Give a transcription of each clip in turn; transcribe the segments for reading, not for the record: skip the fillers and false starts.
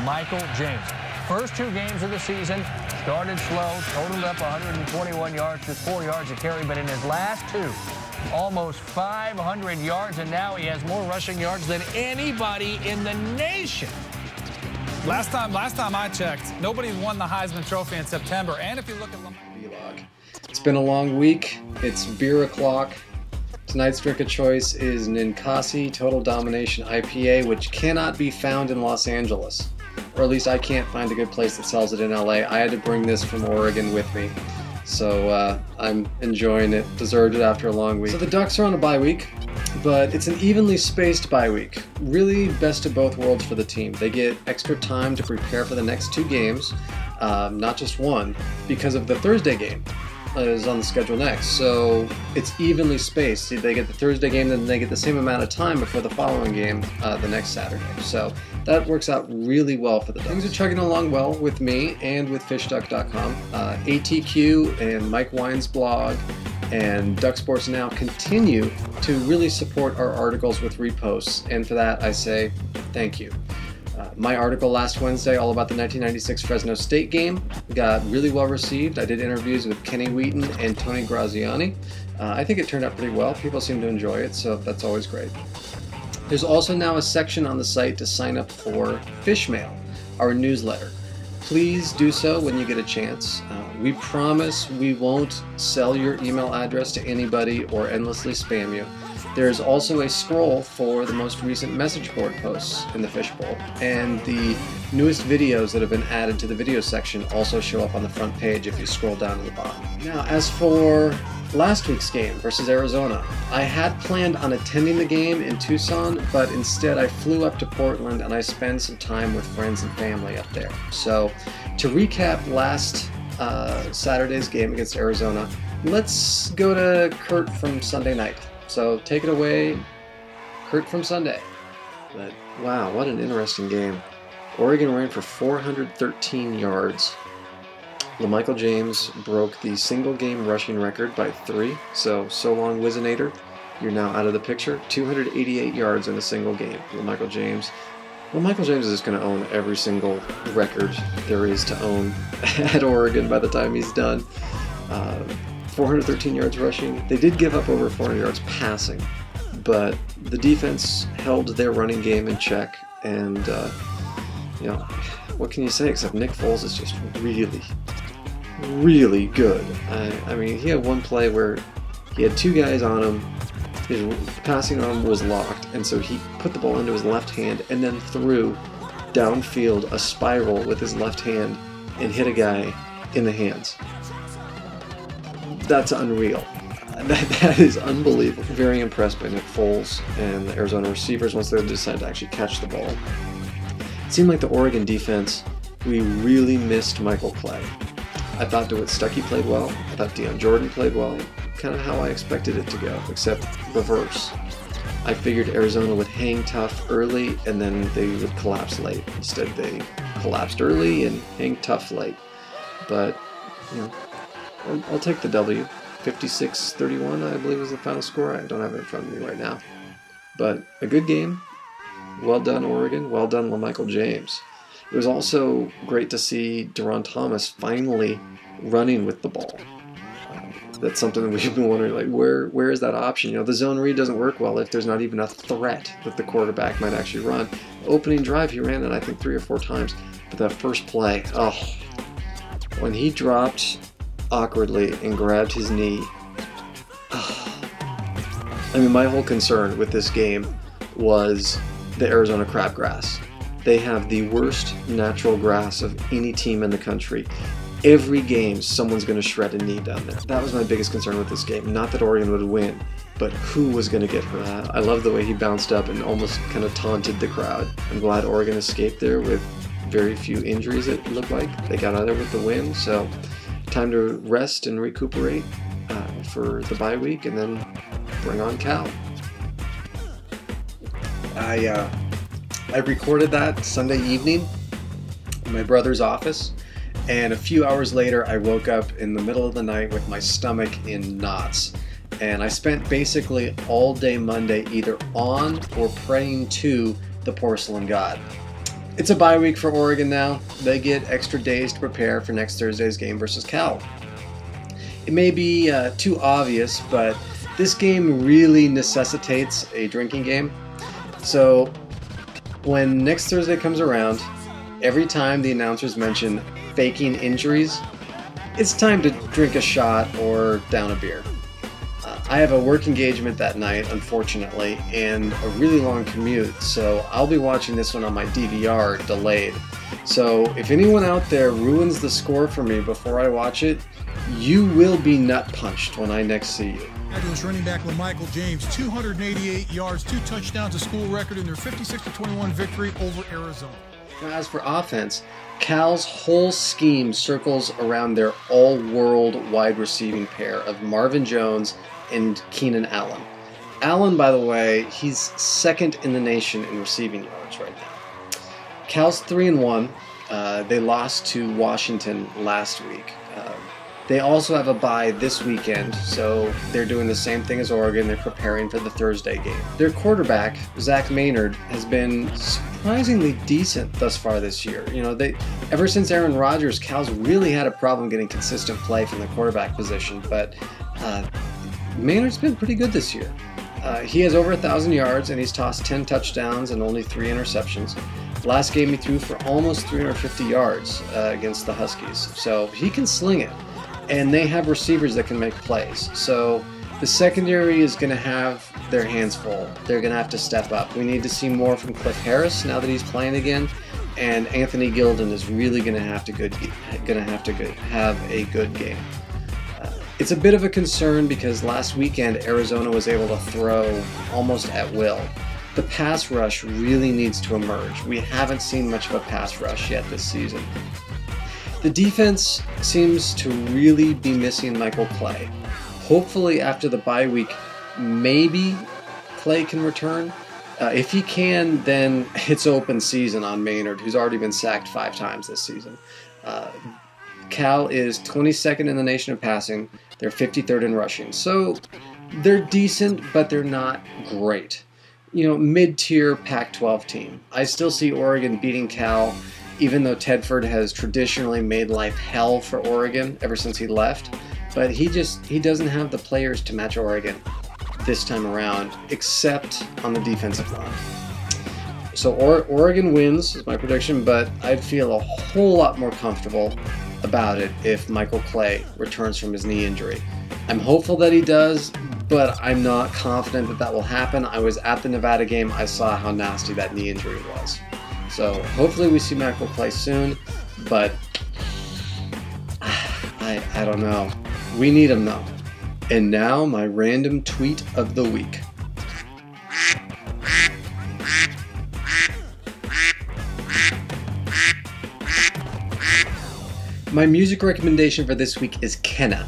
Michael James. First two games of the season, started slow, totaled up 121 yards, just 4 yards a carry, but in his last two, almost 500 yards, and now he has more rushing yards than anybody in the nation. Last time I checked, nobody won the Heisman Trophy in September, and if you look at Vlog. It's been a long week. It's beer o'clock. Tonight's drink of choice is Ninkasi Total Domination IPA, which cannot be found in Los Angeles. Or at least I can't find a good place that sells it in LA. I had to bring this from Oregon with me. So I'm enjoying it. Deserved it after a long week. So the Ducks are on a bye week, but it's an evenly spaced bye week. Really best of both worlds for the team. They get extra time to prepare for the next two games, not just one, because of the Thursday game is on the schedule next. So it's evenly spaced. They get the Thursday game, then they get the same amount of time before the following game the next Saturday. So that works out really well for the Ducks. Things are chugging along well with me and with Fishduck.com. ATQ and Mike Wine's blog and Duck Sports Now continue to really support our articles with reposts, and for that I say thank you. My article last Wednesday all about the 1996 Fresno State game got really well received. I did interviews with Kenny Wheaton and Tony Graziani. I think it turned out pretty well. People seem to enjoy it, so that's always great. There's also now a section on the site to sign up for Fishmail, our newsletter. Please do so when you get a chance. We promise we won't sell your email address to anybody or endlessly spam you. There's also a scroll for the most recent message board posts in the Fishbowl, and the newest videos that have been added to the video section also show up on the front page if you scroll down to the bottom. Now, as for last week's game versus Arizona, I had planned on attending the game in Tucson, but instead I flew up to Portland and I spent some time with friends and family up there. So to recap last Saturday's game against Arizona, let's go to Kurt from Sunday night. So take it away, Kurt from Sunday. But wow, what an interesting game. Oregon ran for 413 yards. LaMichael James broke the single game rushing record by 3. So long, Wizinator. You're now out of the picture. 288 yards in a single game. LaMichael James. LaMichael James is going to own every single record there is to own at Oregon by the time he's done. 413 yards rushing. They did give up over 400 yards passing, but the defense held their running game in check, and you know, what can you say except Nick Foles is just really good. I mean, he had one play where he had two guys on him, his passing arm was locked, and so he put the ball into his left hand and then threw downfield a spiral with his left hand and hit a guy in the hands. That's unreal. That is unbelievable. Very impressed by Nick Foles and the Arizona receivers once they decided to actually catch the ball. It seemed like the Oregon defense, we really missed Michael Clay. I thought DeWitt Stuckey played well. I thought Deion Jordan played well. Kind of how I expected it to go, except reverse. I figured Arizona would hang tough early and then they would collapse late. Instead, they collapsed early and hang tough late. But, you know, I'll take the W. 56-31, I believe, was the final score. I don't have it in front of me right now. But a good game. Well done, Oregon. Well done, LaMichael James. It was also great to see Deron Thomas finally running with the ball. That's something that we've been wondering, like, where is that option? You know, the zone read doesn't work well if there's not even a threat that the quarterback might actually run. Opening drive, he ran it, I think, 3 or 4 times. But that first play, oh, when he dropped awkwardly and grabbed his knee. I mean, my whole concern with this game was the Arizona crabgrass. They have the worst natural grass of any team in the country. Every game, someone's going to shred a knee down there. That was my biggest concern with this game. Not that Oregon would win, but who was going to get hurt. I love the way he bounced up and almost kind of taunted the crowd. I'm glad Oregon escaped there with very few injuries, it looked like. They got out of there with the win, so time to rest and recuperate for the bye week, and then bring on Cal. I recorded that Sunday evening in my brother's office, and a few hours later I woke up in the middle of the night with my stomach in knots. And I spent basically all day Monday either on or praying to the porcelain god. It's a bye week for Oregon now. They get extra days to prepare for next Thursday's game versus Cal. It may be too obvious, but this game really necessitates a drinking game. So when next Thursday comes around, every time the announcers mention faking injuries, it's time to drink a shot or down a beer. I have a work engagement that night, unfortunately, and a really long commute, so I'll be watching this one on my DVR delayed. So if anyone out there ruins the score for me before I watch it, you will be nut punched when I next see you. Fabulous running back LaMichael James, 288 yards, 2 touchdowns, a school record in their 56-21 victory over Arizona. Now, as for offense, Cal's whole scheme circles around their all-world wide receiving pair of Marvin Jones and Keenan Allen. Allen, by the way, he's second in the nation in receiving yards right now. Cal's 3-1. They lost to Washington last week. They also have a bye this weekend, so they're doing the same thing as Oregon. They're preparing for the Thursday game. Their quarterback, Zach Maynard, has been surprisingly decent thus far this year. You know, ever since Aaron Rodgers, Cal's really had a problem getting consistent play from the quarterback position, but Maynard's been pretty good this year. He has over 1,000 yards, and he's tossed 10 touchdowns and only 3 interceptions. Last game he threw for almost 350 yards against the Huskies, so he can sling it. And they have receivers that can make plays. So the secondary is going to have their hands full. They're going to have to step up. We need to see more from Cliff Harris now that he's playing again. And Anthony Gilden is really going to have a good game. It's a bit of a concern because last weekend Arizona was able to throw almost at will. The pass rush really needs to emerge. We haven't seen much of a pass rush yet this season. The defense seems to really be missing Michael Clay. Hopefully after the bye week, maybe Clay can return. If he can, then it's open season on Maynard, who's already been sacked 5 times this season. Cal is 22nd in the nation of passing. They're 53rd in rushing. So they're decent, but they're not great. You know, mid-tier Pac-12 team. I still see Oregon beating Cal, even though Tedford has traditionally made life hell for Oregon ever since he left. But he doesn't have the players to match Oregon this time around, except on the defensive line. So Oregon wins is my prediction, but I'd feel a whole lot more comfortable about it if Michael Clay returns from his knee injury. I'm hopeful that he does, but I'm not confident that will happen. I was at the Nevada game. I saw how nasty that knee injury was. So hopefully we see Michael Clay soon, but I don't know. We need him though. And now my random tweet of the week. My music recommendation for this week is Kenna.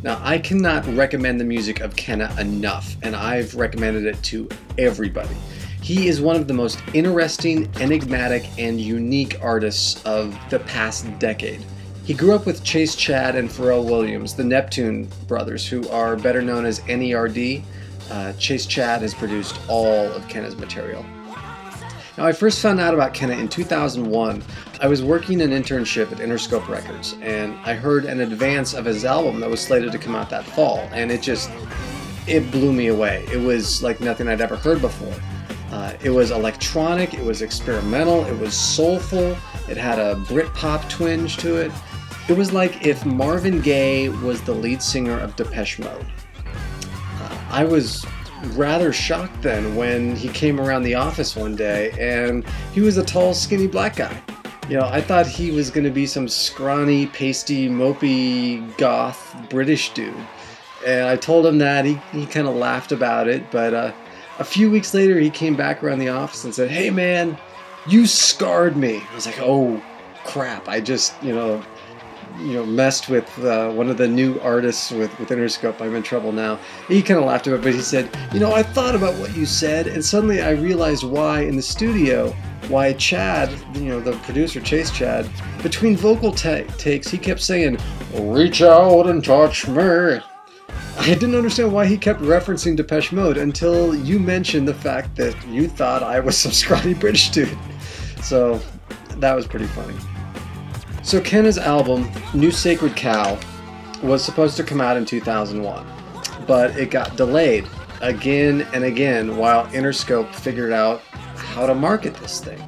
Now, I cannot recommend the music of Kenna enough, and I've recommended it to everybody. He is one of the most interesting, enigmatic, and unique artists of the past decade. He grew up with Chase Chad and Pharrell Williams, the Neptune brothers, who are better known as NERD. Chase Chad has produced all of Kenna's material. Now, I first found out about Kenna in 2001. I was working an internship at Interscope Records, and I heard an advance of his album that was slated to come out that fall, and it blew me away. It was like nothing I'd ever heard before. It was electronic, it was experimental, it was soulful, it had a Britpop twinge to it. It was like if Marvin Gaye was the lead singer of Depeche Mode. I was rather shocked then when he came around the office one day and he was a tall, skinny black guy. You know, I thought he was going to be some scrawny, pasty, mopey, goth British dude. And I told him that. He kind of laughed about it, but a few weeks later he came back around the office and said, "Hey man, you scarred me." I was like, oh crap, I just, messed with one of the new artists with Interscope. I'm in trouble now. He kind of laughed about it, but he said, I thought about what you said, and suddenly I realized why in the studio, why Chad, the producer Chase Chad, between vocal takes, he kept saying, "Reach out and touch me." I didn't understand why he kept referencing Depeche Mode until you mentioned the fact that you thought I was some scrawny British dude. So That was pretty funny. So Kenna's album, New Sacred Cow, was supposed to come out in 2001, but it got delayed again and again while Interscope figured out how to market this thing.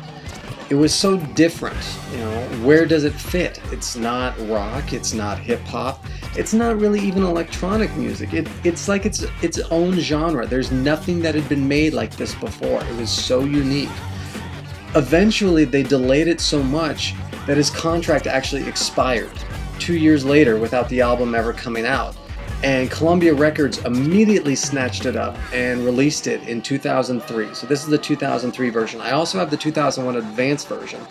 It was so different, you know, where does it fit? It's not rock, it's not hip-hop, it's not really even electronic music. It's like its own genre. There's nothing that had been made like this before. It was so unique. Eventually, they delayed it so much that his contract actually expired 2 years later without the album ever coming out. And Columbia Records immediately snatched it up and released it in 2003. So this is the 2003 version. I also have the 2001 advanced version.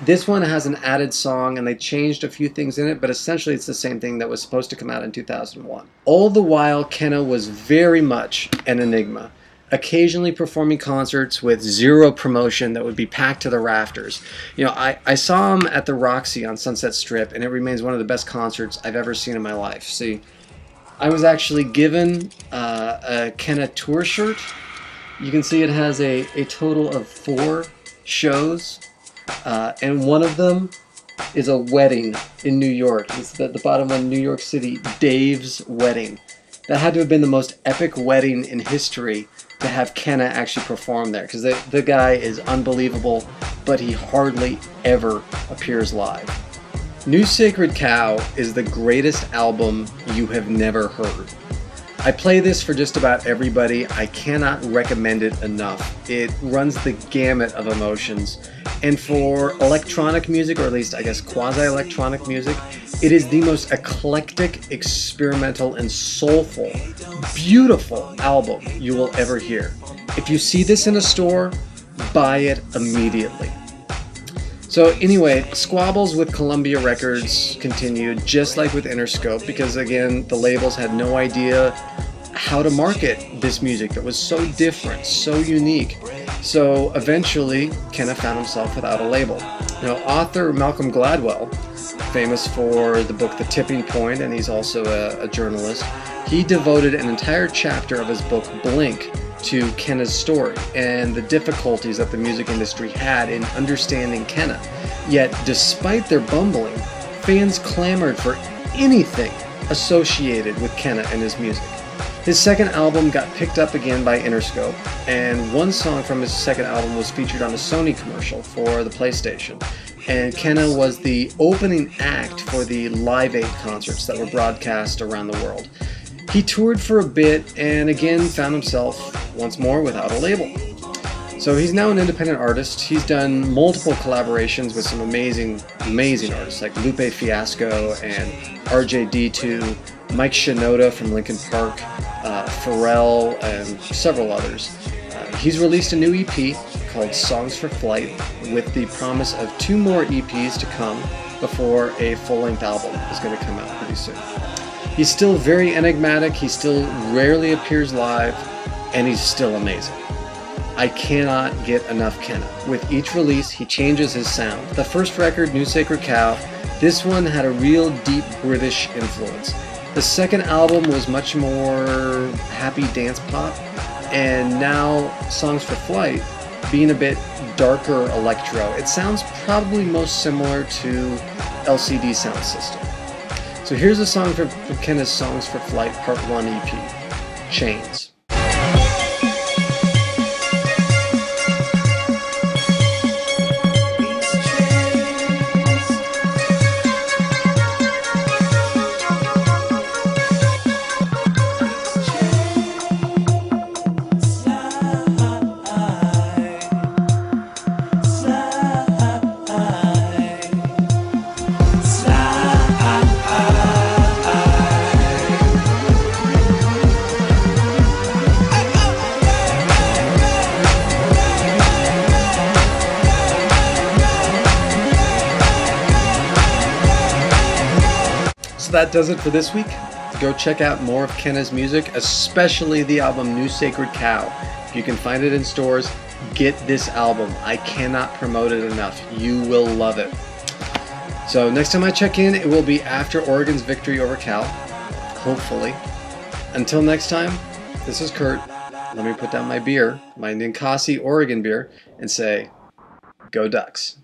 This one has an added song and they changed a few things in it, but essentially it's the same thing that was supposed to come out in 2001. All the while, Kenna was very much an enigma, occasionally performing concerts with zero promotion that would be packed to the rafters. You know, I saw him at the Roxy on Sunset Strip, and it remains one of the best concerts I've ever seen in my life. See, I was actually given a Kenna tour shirt. You can see it has a total of 4 shows, and one of them is a wedding in New York. It's the bottom one, New York City, Dave's wedding. That had to have been the most epic wedding in history to have Kenna actually perform there, because the guy is unbelievable, but he hardly ever appears live. New Sacred Cow is the greatest album you have never heard. I play this for just about everybody. I cannot recommend it enough. It runs the gamut of emotions. And for electronic music, or at least I guess quasi-electronic music, it is the most eclectic, experimental, and soulful, beautiful album you will ever hear. If you see this in a store, buy it immediately. So anyway, squabbles with Columbia Records continued, just like with Interscope, because again, the labels had no idea how to market this music that was so different, so unique. So eventually, Kenna found himself without a label. Now, author Malcolm Gladwell, famous for the book The Tipping Point, and he's also a journalist, he devoted an entire chapter of his book, Blink, to Kenna's story and the difficulties that the music industry had in understanding Kenna. Yet, despite their bumbling, fans clamored for anything associated with Kenna and his music. His second album got picked up again by Interscope, and one song from his second album was featured on a Sony commercial for the PlayStation. And Kenna was the opening act for the Live Aid concerts that were broadcast around the world. He toured for a bit and again found himself once more without a label. So he's now an independent artist. He's done multiple collaborations with some amazing artists like Lupe Fiasco and RJD2, Mike Shinoda from Linkin Park, Pharrell, and several others. He's released a new EP called Songs for Flight with the promise of 2 more EPs to come before a full-length album is going to come out pretty soon. He's still very enigmatic, he still rarely appears live, and he's still amazing. I cannot get enough Kenna. With each release, he changes his sound. The first record, New Sacred Cow, this one had a real deep British influence. The second album was much more happy dance pop, and now Songs for Flight, being a bit darker electro, it sounds probably most similar to LCD Sound System. So here's a song from Kenna's Songs for Flight Part 1 EP, Chains. So that does it for this week. Go check out more of Kenna's music, especially the album New Sacred Cow. If you can find it in stores, get this album. I cannot promote it enough. You will love it. So next time I check in, it will be after Oregon's victory over Cal, hopefully. Until next time, this is Kurt. Let me put down my beer, my Ninkasi Oregon beer, and say, go Ducks.